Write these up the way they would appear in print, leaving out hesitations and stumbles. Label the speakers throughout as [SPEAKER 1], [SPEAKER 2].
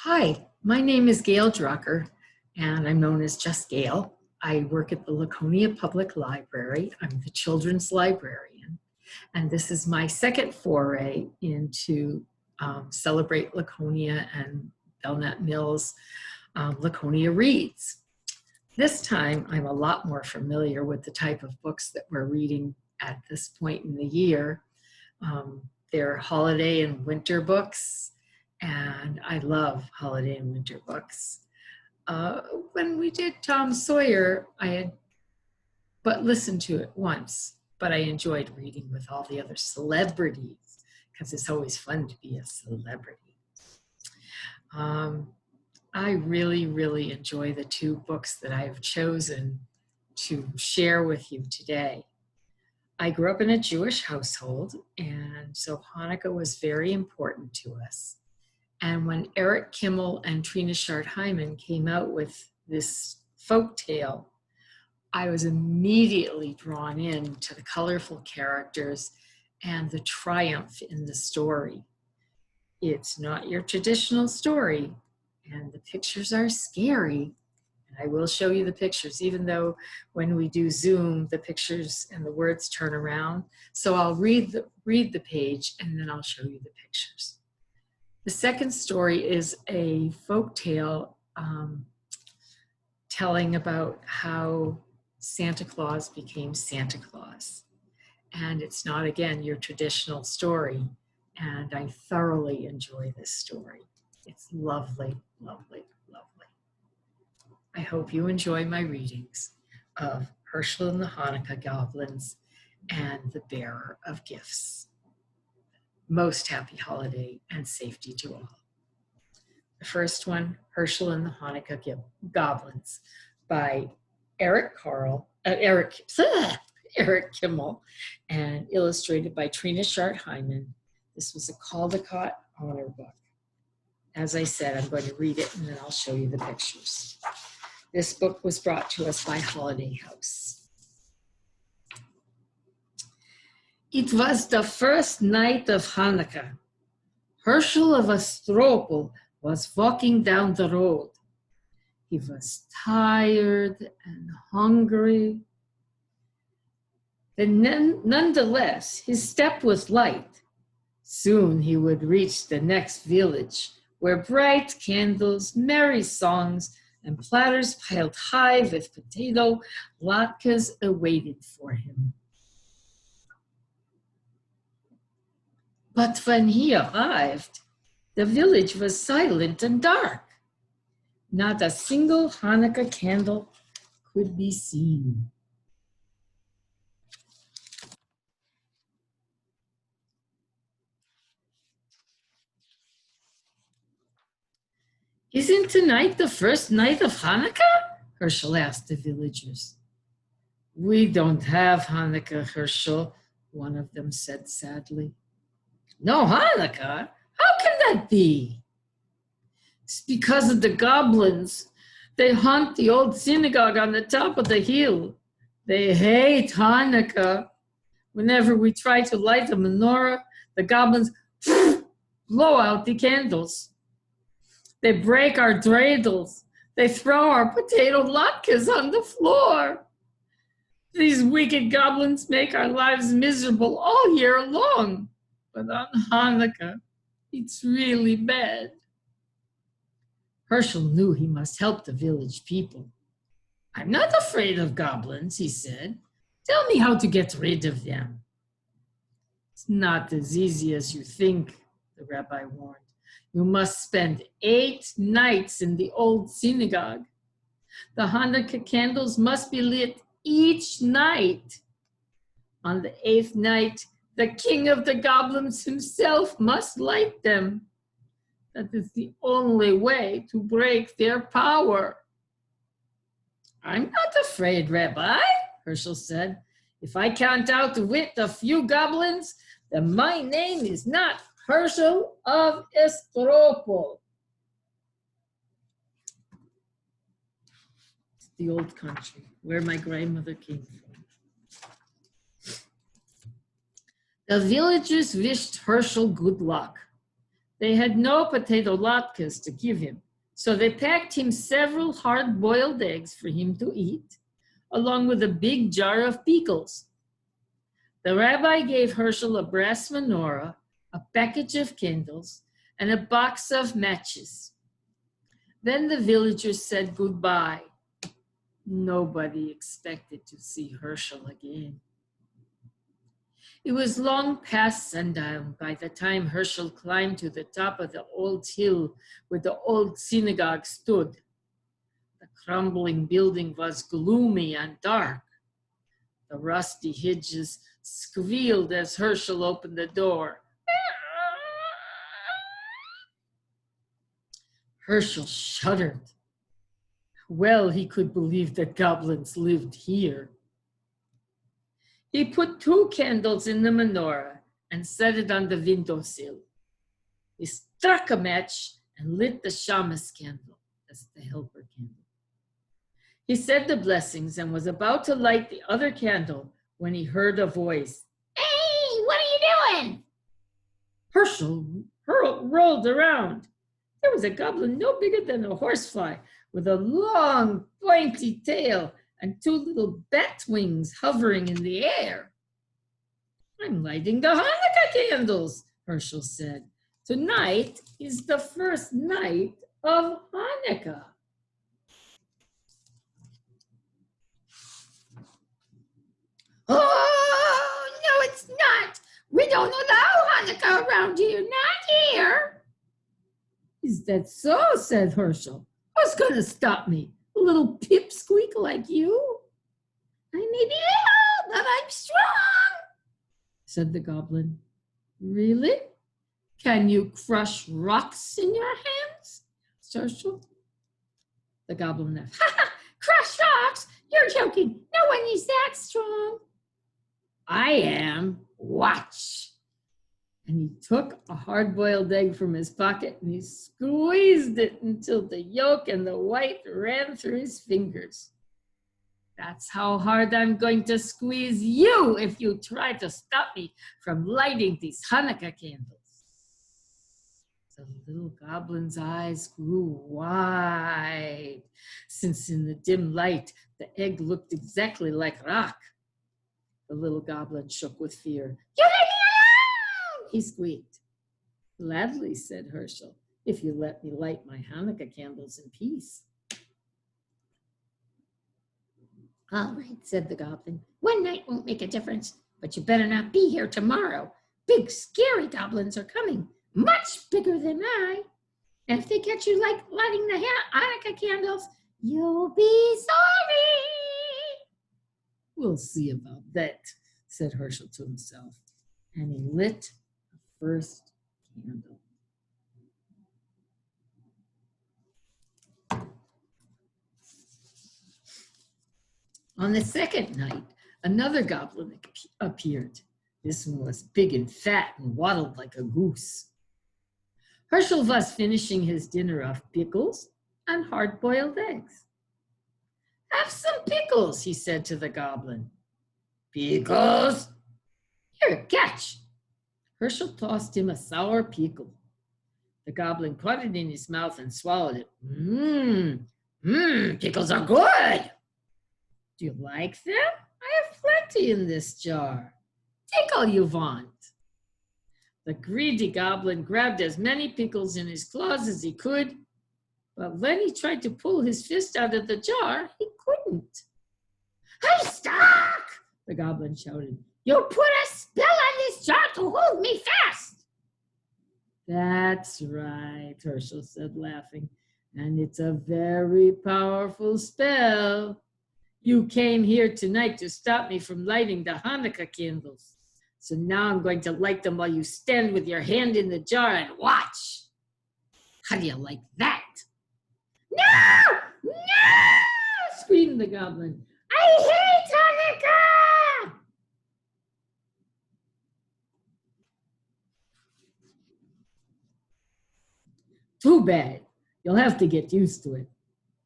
[SPEAKER 1] Hi, my name is Gail Drucker, and I'm known as just Gail. I work at the Laconia Public Library. I'm the children's librarian, and this is my second foray into Celebrate Laconia and Belknap Mills Laconia Reads. This time, I'm a lot more familiar with the type of books that we're reading at this point in the year. They're holiday and winter books, and I love holiday and winter books. When we did Tom Sawyer, I had but listened to it once, but I enjoyed reading with all the other celebrities because it's always fun to be a celebrity. I really enjoy the two books that I've chosen to share with you today. I grew up in a Jewish household, and so Hanukkah was very important to us. And when Eric Kimmel and Trina Shard-Hyman came out with this folk tale, I was immediately drawn in to the colorful characters and the triumph in the story. It's not your traditional story, and the pictures are scary. And I will show you the pictures, even though when we do Zoom, the pictures and the words turn around. So I'll read the page, and then I'll show you the pictures. The second story is a folk tale telling about how Santa Claus became Santa Claus. And it's not, again, your traditional story. And I thoroughly enjoy this story. It's lovely. I hope you enjoy my readings of Hershel and the Hannukah Goblins and the Bearer of Gifts. Most happy holiday and safety to all. The first one, Hershel and the Hannukah Goblins by Eric Kimmel, and illustrated by Trina Shard-Hyman. This was a Caldecott honor book. As I said, I'm going to read it and then I'll show you the pictures. This book was brought to us by Holiday House. It was the first night of Hanukkah. Hershel of Astropol was walking down the road. He was tired and hungry. But nonetheless, his step was light. Soon he would reach the next village, where bright candles, merry songs, and platters piled high with potato latkes awaited for him. But when he arrived, the village was silent and dark. Not a single Hanukkah candle could be seen. Isn't tonight the first night of Hanukkah? Hershel asked the villagers. We don't have Hanukkah, Hershel, one of them said sadly. No Hanukkah? How can that be? It's because of the goblins. They haunt the old synagogue on the top of the hill. They hate Hanukkah. Whenever we try to light the menorah, the goblins blow out the candles. They break our dreidels. They throw our potato latkes on the floor. These wicked goblins make our lives miserable all year long. But on Hanukkah, it's really bad. Hershel knew he must help the village people. I'm not afraid of goblins, he said. Tell me how to get rid of them. It's not as easy as you think, the rabbi warned. You must spend 8 nights in the old synagogue. The Hanukkah candles must be lit each night. On the 8th night, the king of the goblins himself must light them. That is the only way to break their power. I'm not afraid, Rabbi, Hershel said. If I can't outwit a few goblins, then my name is not Hershel of Astropol. It's the old country where my grandmother came from. The villagers wished Hershel good luck. They had no potato latkes to give him, so they packed him several hard-boiled eggs for him to eat, along with a big jar of pickles. The rabbi gave Hershel a brass menorah, a package of candles, and a box of matches. Then the villagers said goodbye. Nobody expected to see Hershel again. It was long past sundown by the time Hershel climbed to the top of the old hill where the old synagogue stood. The crumbling building was gloomy and dark. The rusty hinges squealed as Hershel opened the door. Hershel shuddered. Well, he could believe that goblins lived here. He put 2 candles in the menorah and set it on the windowsill. He struck a match and lit the shamus candle, that's the helper candle. He said the blessings and was about to light the other candle when he heard a voice. Hey, what are you doing? Hershel rolled around. There was a goblin no bigger than a horsefly with a long, pointy tail and 2 little bat wings hovering in the air. I'm lighting the Hannukah candles, Hershel said. Tonight is the first night of Hannukah. Oh, no, it's not. We don't allow Hannukah around here, not here. Is that so? Said Hershel. Who's going to stop me? A little pipsqueak like you? I may be little, but I'm strong, said the goblin. Really? Can you crush rocks in your hands? Hershel. The goblin laughed. Ha ha! Crush rocks? You're joking. No one is that strong. I am. Watch. And he took a hard-boiled egg from his pocket and he squeezed it until the yolk and the white ran through his fingers. That's how hard I'm going to squeeze you if you try to stop me from lighting these Hannukah candles. The little goblin's eyes grew wide, since in the dim light, the egg looked exactly like rock. The little goblin shook with fear. You let me alone, he squeaked. Gladly, said Hershel, if you let me light my Hannukah candles in peace. All right, said the goblin. One night won't make a difference, but you better not be here tomorrow. Big, scary goblins are coming, much bigger than I. And if they catch you lighting the Hannukah candles, you'll be sorry. We'll see about that, said Hershel to himself. And he lit the first candle. On the second night, another goblin appeared. This one was big and fat and waddled like a goose. Hershel was finishing his dinner of pickles and hard-boiled eggs. Have some pickles, he said to the goblin. Pickles? Here, catch. Hershel tossed him a sour pickle. The goblin caught it in his mouth and swallowed it. Pickles are good. Do you like them? I have plenty in this jar. Take all you want. The greedy goblin grabbed as many pickles in his claws as he could, but when he tried to pull his fist out of the jar, he couldn't. I'm stuck, the goblin shouted. You put a spell on this jar to hold me fast. That's right, Hershel said, laughing, and it's a very powerful spell. You came here tonight to stop me from lighting the Hannukah candles. So now I'm going to light them while you stand with your hand in the jar and watch. How do you like that? No! No! Screamed the goblin. I hate Hannukah! Too bad. You'll have to get used to it.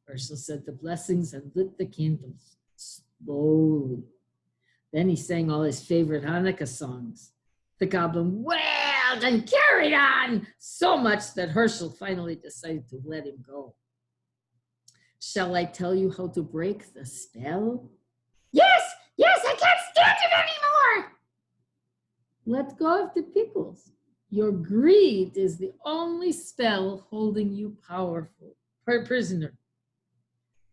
[SPEAKER 1] Hershel said the blessings and lit the candles slowly. Then he sang all his favorite Hannukah songs. The goblin wailed yelled and carried on so much that Hershel finally decided to let him go. Shall I tell you how to break the spell? Yes, yes, I can't stand it anymore. Let go of the pickles. Your greed is the only spell holding you powerful, prisoner.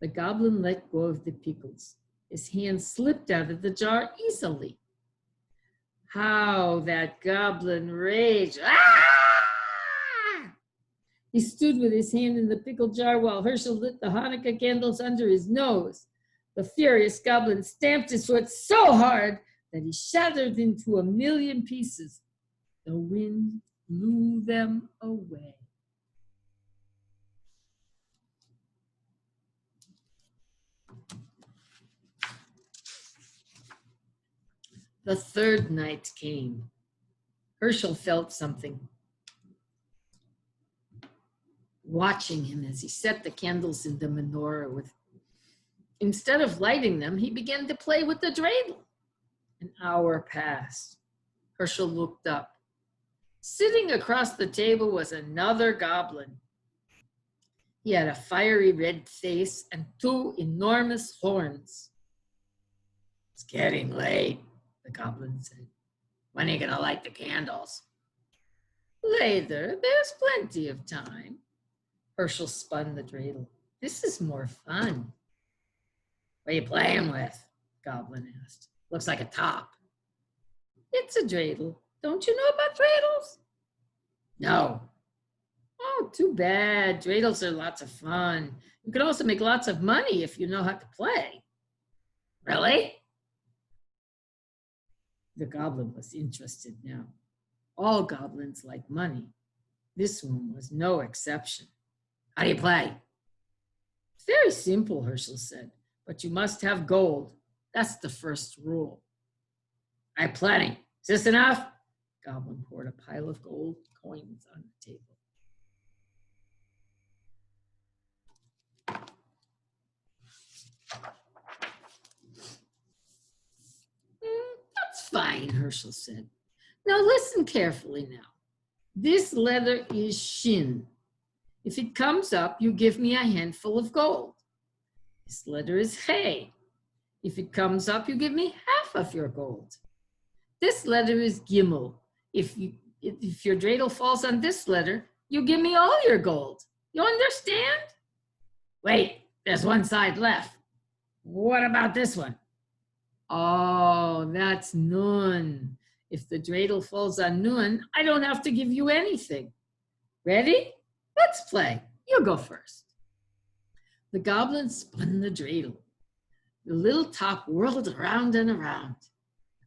[SPEAKER 1] The goblin let go of the pickles. His hand slipped out of the jar easily. How that goblin raged. Ah! He stood with his hand in the pickle jar while Hershel lit the Hannukah candles under his nose. The furious goblin stamped his foot so hard that he shattered into 1,000,000 pieces. The wind blew them away. The third night came. Hershel felt something watching him as he set the candles in the menorah. Instead of lighting them, he began to play with the dreidel. An hour passed. Hershel looked up. Sitting across the table was another goblin. He had a fiery red face and 2 enormous horns. It's getting late, the goblin said. When are you going to light the candles? Later, there's plenty of time. Hershel spun the dreidel. This is more fun. What are you playing with? Goblin asked. Looks like a top. It's a dreidel. Don't you know about dreidels? No. Oh, too bad. Dreidels are lots of fun. You can also make lots of money if you know how to play. Really? The goblin was interested now. All goblins like money. This one was no exception. How do you play? It's very simple, Hershel said, but you must have gold. That's the first rule. I have plenty. Is this enough? Goblin poured a pile of gold coins on the table. That's fine, Hershel said. Now listen carefully now. This letter is shin. If it comes up, you give me a handful of gold. This letter is hey. If it comes up, you give me half of your gold. This letter is Kimmel. If your dreidel falls on this letter, you give me all your gold. You understand? Wait, there's one side left. What about this one? Oh, that's nun. If the dreidel falls on nun, I don't have to give you anything. Ready? Let's play. You go first. The goblin spun the dreidel. The little top whirled around and around.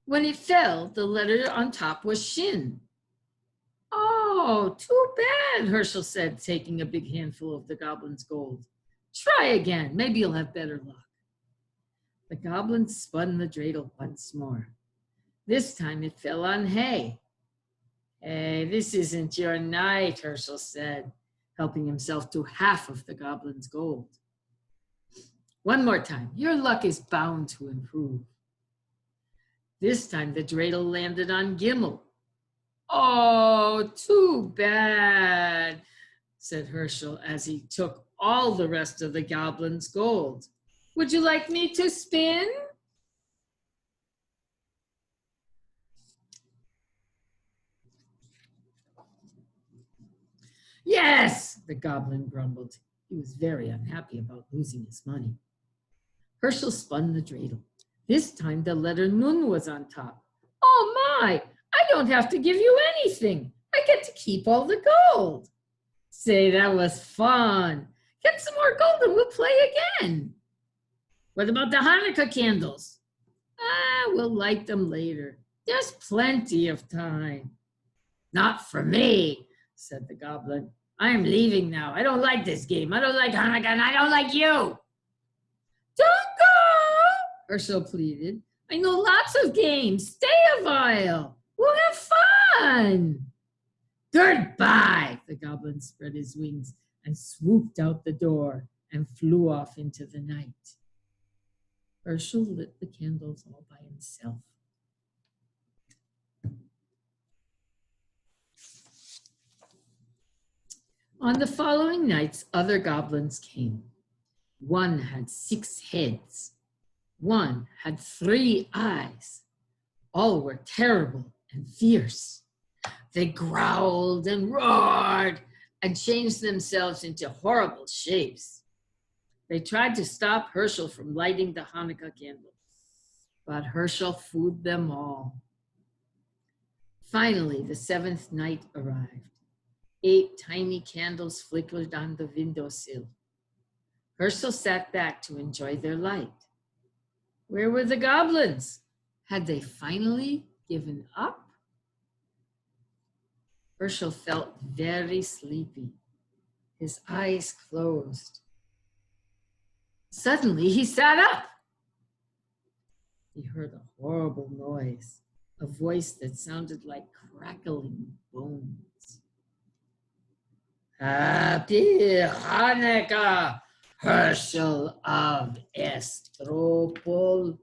[SPEAKER 1] When it fell, the letter on top was shin. Oh, too bad, Hershel said, taking a big handful of the goblin's gold. Try again. Maybe you'll have better luck. The goblin spun the dreidel once more. This time it fell on hay. Hey, this isn't your night, Hershel said, helping himself to half of the goblin's gold. One more time. Your luck is bound to improve. This time the dreidel landed on Kimmel. Oh, too bad, said Hershel as he took all the rest of the goblin's gold. Would you like me to spin? Yes, the goblin grumbled. He was very unhappy about losing his money. Hershel spun the dreidel. This time the letter nun was on top. Oh my, I don't have to give you anything. I get to keep all the gold. Say, that was fun. Get some more gold and we'll play again. What about the Hannukah candles? We'll light them later. There's plenty of time. Not for me, said the goblin. I am leaving now. I don't like this game. I don't like Hannukah and I don't like you. Don't go, Hershel pleaded. I know lots of games. Stay a while. We'll have fun. Goodbye, the goblin spread his wings and swooped out the door and flew off into the night. Hershel lit the candles all by himself. On the following nights, other goblins came. One had 6 heads. One had 3 eyes. All were terrible and fierce. They growled and roared and changed themselves into horrible shapes. They tried to stop Hershel from lighting the Hannukah candle, but Hershel fooled them all. Finally, the 7th night arrived. 8 tiny candles flickered on the windowsill. Hershel sat back to enjoy their light. Where were the goblins? Had they finally given up? Hershel felt very sleepy. His eyes closed. Suddenly, he sat up. He heard a horrible noise, a voice that sounded like crackling bones. Happy Hannukah, Hershel of Estropol.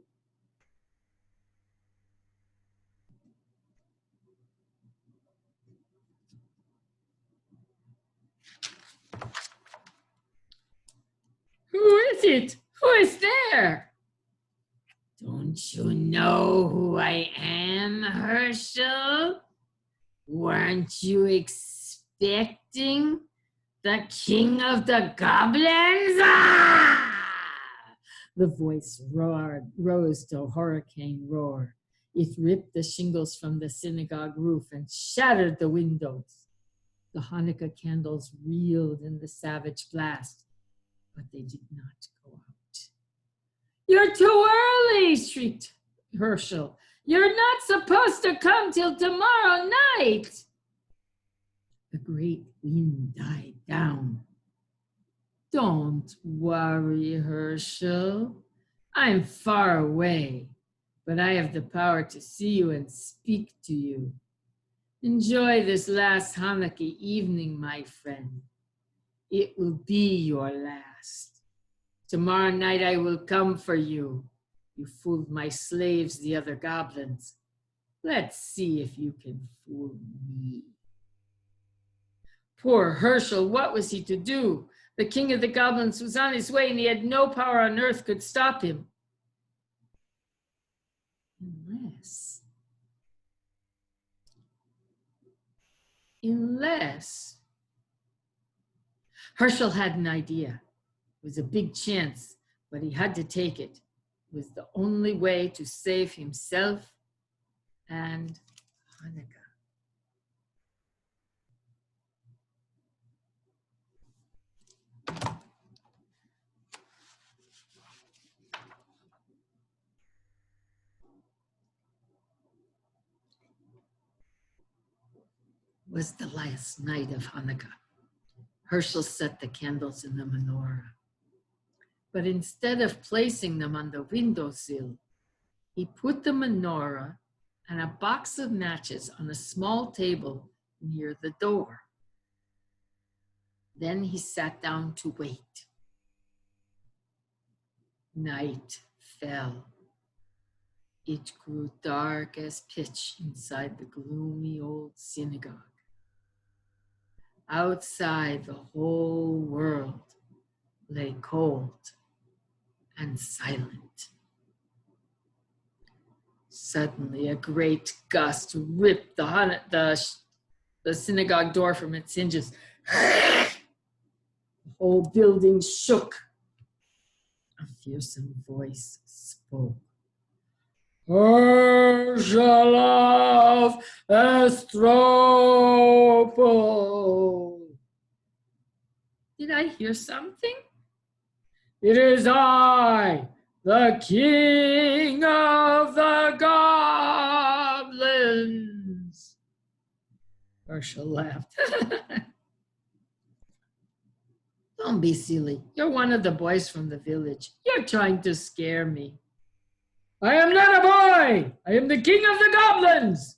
[SPEAKER 1] Who is it? Who is there? Don't you know who I am, Hershel? Weren't you expecting the king of the goblins? Ah! The voice rose to a hurricane roar. It ripped the shingles from the synagogue roof and shattered the windows. The Hannukah candles reeled in the savage blast, but they did not go out. You're too early, shrieked Hershel. You're not supposed to come till tomorrow night. The great wind died down. Don't worry, Hershel. I'm far away, but I have the power to see you and speak to you. Enjoy this last Hannukah evening, my friend. It will be your last. Tomorrow night I will come for you. You fooled my slaves, the other goblins. Let's see if you can fool me. Poor Hershel, what was he to do? The king of the goblins was on his way and he had no power on earth could stop him. Unless Hershel had an idea. It was a big chance, but he had to take it. It was the only way to save himself and Hannukah. It was the last night of Hannukah. Hershel set the candles in the menorah. But instead of placing them on the windowsill, he put the menorah and a box of matches on a small table near the door. Then he sat down to wait. Night fell. It grew dark as pitch inside the gloomy old synagogue. Outside, the whole world lay cold and silent. Suddenly, a great gust ripped the synagogue door from its hinges. The whole building shook. A fearsome voice spoke. Hershel of Estropol. Did I hear something? It is I, the king of the goblins. Hershel laughed. Don't be silly. You're one of the boys from the village. You're trying to scare me. I am not a boy. I am the king of the goblins.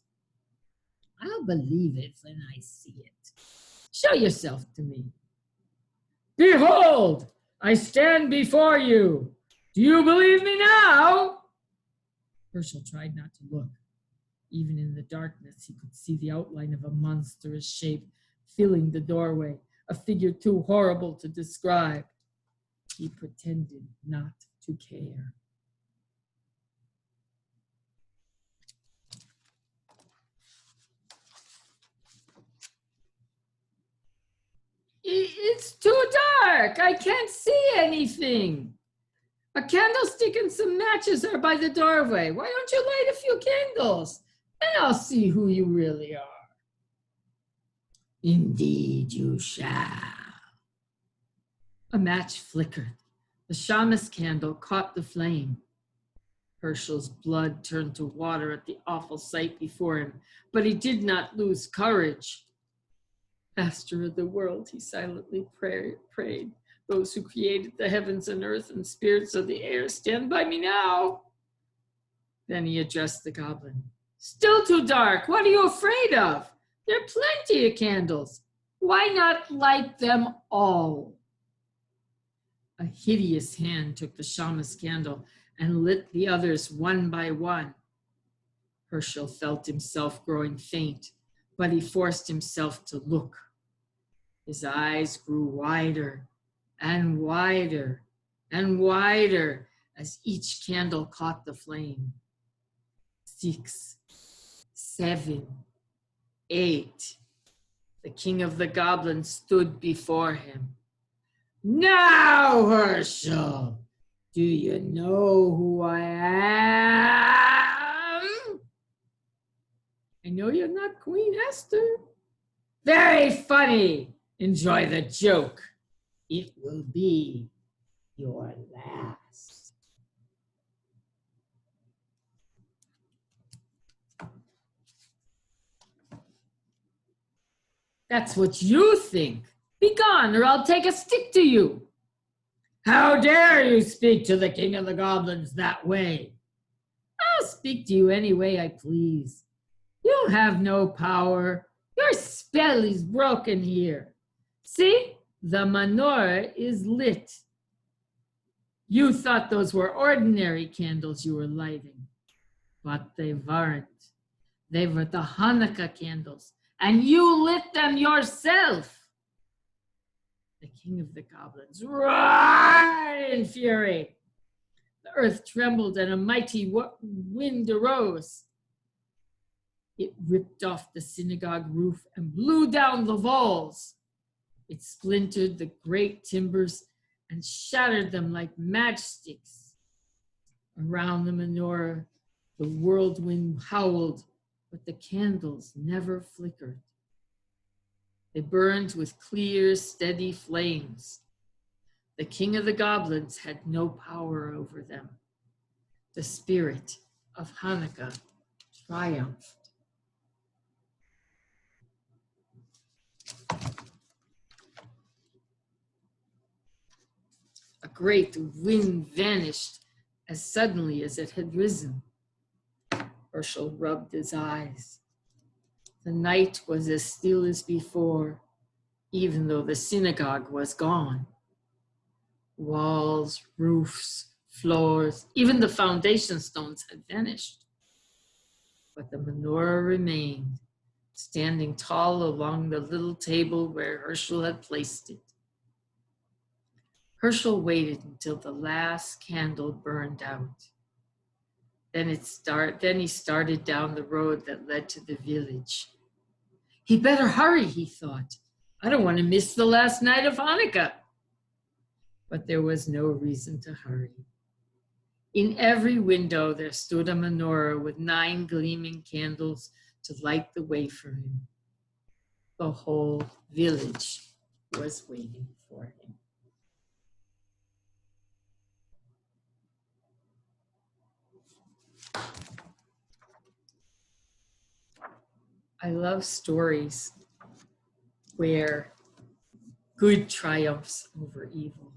[SPEAKER 1] I'll believe it when I see it. Show yourself to me. Behold, I stand before you. Do you believe me now? Hershel tried not to look. Even in the darkness, he could see the outline of a monstrous shape filling the doorway. a figure too horrible to describe. He pretended not to care. It's too dark. I can't see anything. A candlestick and some matches are by the doorway. Why don't you light a few candles? And I'll see who you really are. Indeed you shall. A match flickered. The shamus candle caught the flame. Hershel's blood turned to water at the awful sight before him, but he did not lose courage. Master of the world, he silently prayed. Those who created the heavens and earth and spirits of the air, stand by me now. Then he addressed the goblin. Still too dark. What are you afraid of? There are plenty of candles. Why not light them all? A hideous hand took the shamus candle and lit the others one by one. Hershel felt himself growing faint, but he forced himself to look. His eyes grew wider and wider and wider as each candle caught the flame. 6, 7, 8. The king of the goblins stood before him. Now, Hershel, do you know who I am? I know you're not Queen Esther. Very funny. Enjoy the joke. It will be your last. That's what you think. Be gone, or I'll take a stick to you. How dare you speak to the king of the goblins that way? I'll speak to you any way I please. You have no power. Your spell is broken here. See, the menorah is lit. You thought those were ordinary candles you were lighting, but they weren't. They were the Hannukah candles, and you lit them yourself. The king of the goblins roared in fury. The earth trembled and a mighty wind arose. It ripped off the synagogue roof and blew down the walls. It splintered the great timbers and shattered them like matchsticks. Around the menorah, the whirlwind howled, but the candles never flickered. They burned with clear, steady flames. The king of the goblins had no power over them. The spirit of Hannukah triumphed. A great wind vanished as suddenly as it had risen. Hershel rubbed his eyes. The night was as still as before, even though the synagogue was gone. Walls, roofs, floors, even the foundation stones had vanished. But the menorah remained, standing tall along the little table where Hershel had placed it. Hershel waited until the last candle burned out. Then he started down the road that led to the village. He better hurry, he thought. I don't want to miss the last night of Hannukah. But there was no reason to hurry. In every window there stood a menorah with 9 gleaming candles to light the way for him. The whole village was waiting for him. I love stories where good triumphs over evil.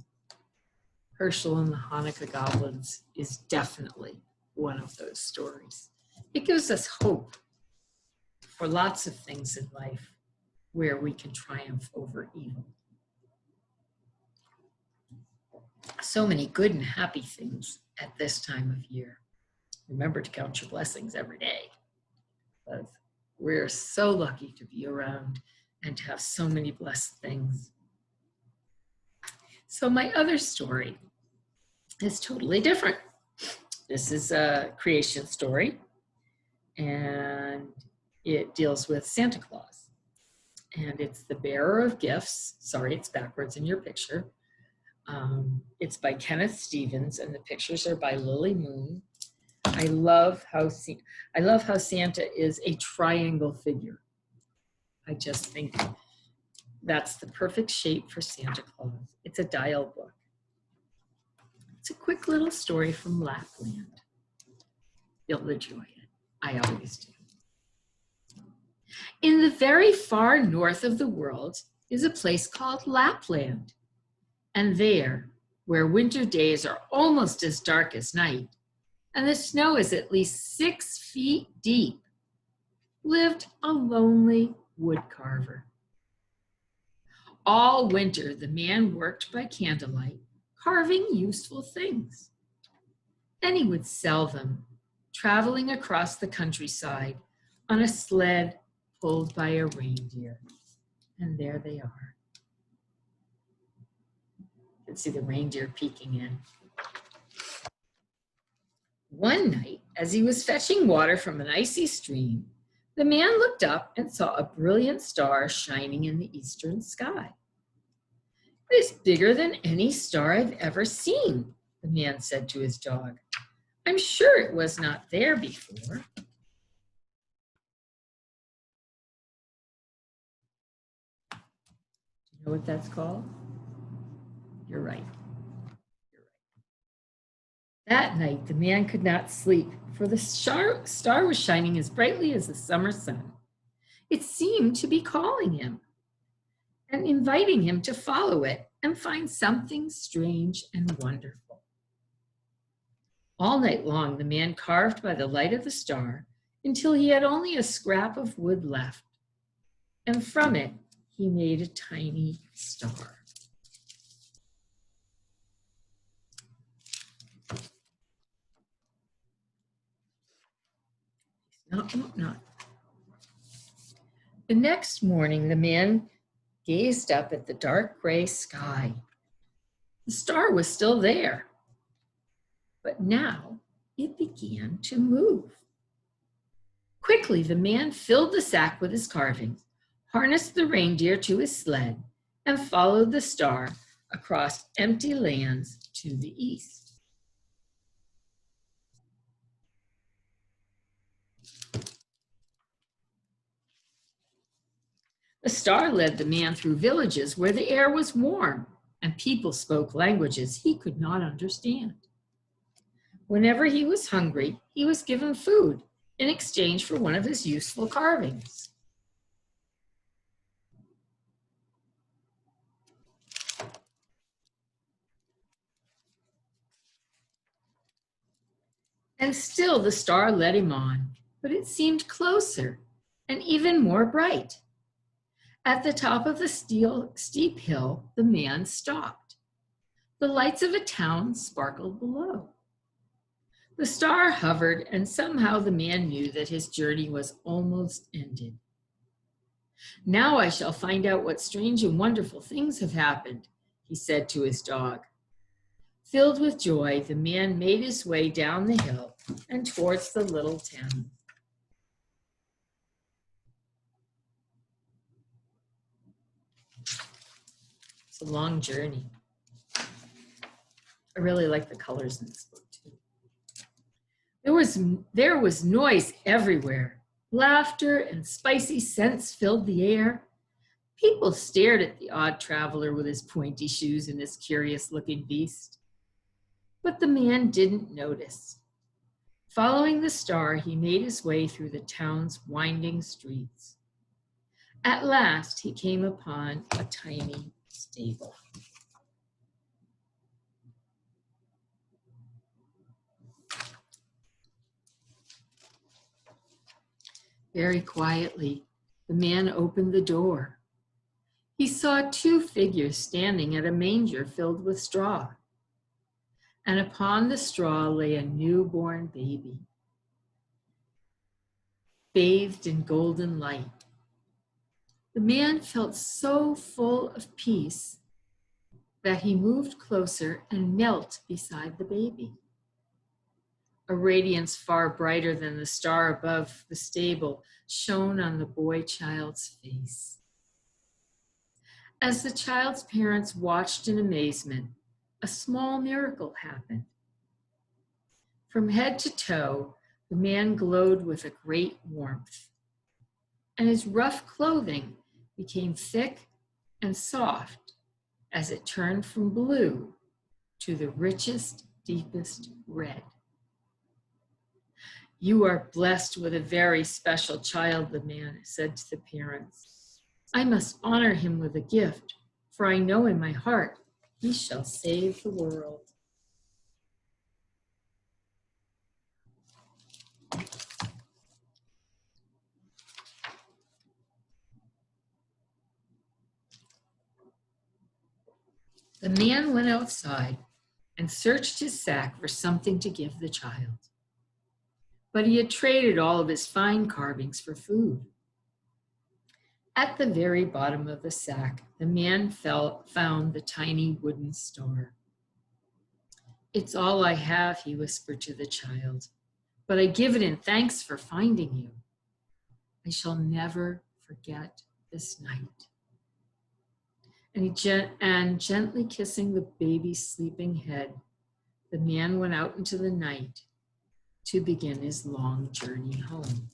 [SPEAKER 1] Hershel and the Hannukah Goblins is definitely one of those stories. It gives us hope for lots of things in life where we can triumph over evil. So many good and happy things at this time of year. Remember to count your blessings every day. We're so lucky to be around and to have so many blessed things. So my other story is totally different. This is a creation story, and it deals with Santa Claus. And it's the bearer of gifts. Sorry, it's backwards in your picture. It's by Kenneth Stevens, and the pictures are by Lily Moon. I love how Santa is a triangle figure. I just think that's the perfect shape for Santa Claus. It's a dial book. It's a quick little story from Lapland. You'll enjoy it. I always do. In the very far north of the world is a place called Lapland. And there, where winter days are almost as dark as night, and the snow is at least 6 feet deep, lived a lonely woodcarver. All winter, the man worked by candlelight, carving useful things. Then he would sell them, traveling across the countryside on a sled pulled by a reindeer. And there they are. You can see the reindeer peeking in. One night, as he was fetching water from an icy stream, the man looked up and saw a brilliant star shining in the eastern sky. "It's bigger than any star I've ever seen," the man said to his dog. "I'm sure it was not there before." Do you know what that's called? You're right. That night, the man could not sleep, for the star was shining as brightly as the summer sun. It seemed to be calling him and inviting him to follow it and find something strange and wonderful. All night long, the man carved by the light of the star until he had only a scrap of wood left, and from it, he made a tiny star. No. The next morning, the man gazed up at the dark gray sky. The star was still there, but now it began to move. Quickly, the man filled the sack with his carvings, harnessed the reindeer to his sled, and followed the star across empty lands to the east. The star led the man through villages where the air was warm and people spoke languages he could not understand. Whenever he was hungry, he was given food in exchange for one of his useful carvings. And still the star led him on, but it seemed closer and even more bright. At the top of the steep hill, the man stopped. The lights of a town sparkled below. The star hovered, and somehow the man knew that his journey was almost ended. "Now I shall find out what strange and wonderful things have happened," he said to his dog. Filled with joy, the man made his way down the hill and towards the little town. It's a long journey. I really like the colors in this book too. There was noise everywhere. Laughter and spicy scents filled the air. People stared at the odd traveler with his pointy shoes and his curious-looking beast. But the man didn't notice. Following the star, he made his way through the town's winding streets. At last, he came upon a tiny stable. Very quietly, the man opened the door. He saw 2 figures standing at a manger filled with straw. And upon the straw lay a newborn baby, bathed in golden light. The man felt so full of peace that he moved closer and knelt beside the baby. A radiance far brighter than the star above the stable shone on the boy-child's face. As the child's parents watched in amazement, a small miracle happened. From head to toe, the man glowed with a great warmth, and his rough clothing became thick and soft as it turned from blue to the richest, deepest red. "You are blessed with a very special child," the man said to the parents. "I must honor him with a gift, for I know in my heart he shall save the world." The man went outside and searched his sack for something to give the child. But he had traded all of his fine carvings for food. At the very bottom of the sack, the man found the tiny wooden star. "It's all I have," he whispered to the child, "but I give it in thanks for finding you. I shall never forget this night." And gently kissing the baby's sleeping head, the man went out into the night to begin his long journey home.